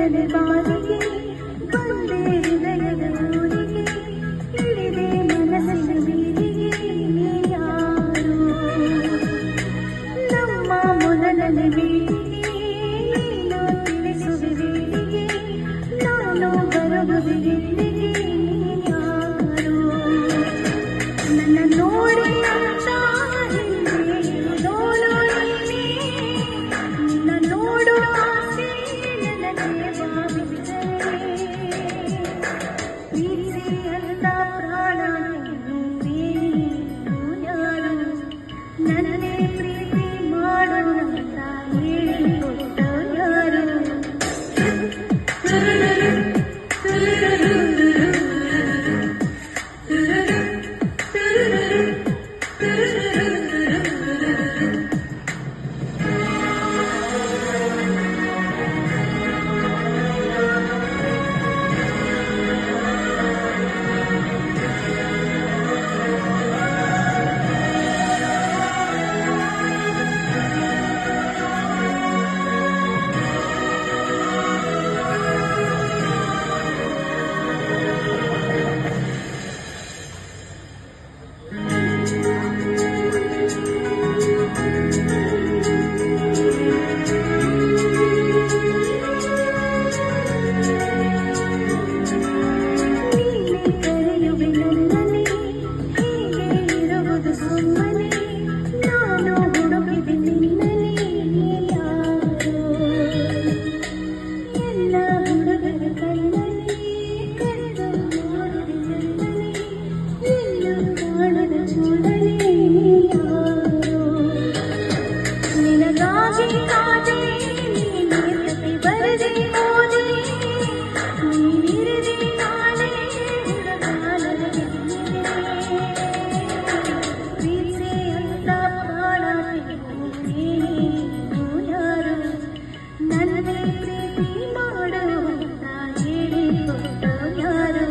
ಮೊದಲನೇ ಬಾರಿಗೆ ಬಂದೆ ಹೃದಯದ ಊರಿಗೆ, ಇಳಿದೆ ಮನಸ್ಸಿನ ಬೀದಿಗೆ. ಯಾರು ನಮ್ಮ ಮೊದಲನೇ ಭೇಟಿಗೆ ನೀನು ತಿಳಿಸುವೆ ವೇಳೆಗೆ, ನಾನು ಬರುವುದು ಎಲ್ಲಿಗೆ. ಯಾರು ನನ್ನ ನೋಡಿ ಅಂತ ಹಿಂದಿರುವುದೋಳು ನೀನೇ, ನಿನ್ನ ನೋಡುವ ಆಸೆ ನನಗೆ ಬಾವಿಸಿದರೆ. ಪ್ರೀತಿ ಅಂತ ಪ್ರಾಣ ನೀನು ಯಾರು, ನನ್ನೇ ಪ್ರೀತಿ ಮಾಡು ಅಂತ ಹೇಳಿಕೊಟ್ಟ ಯಾರು. ನನ್ನೇ ಪ್ರೀತಿ ಮಾಡುವಂತ ಹೇಳಿಕೊಟ್ಟ ಯಾರು.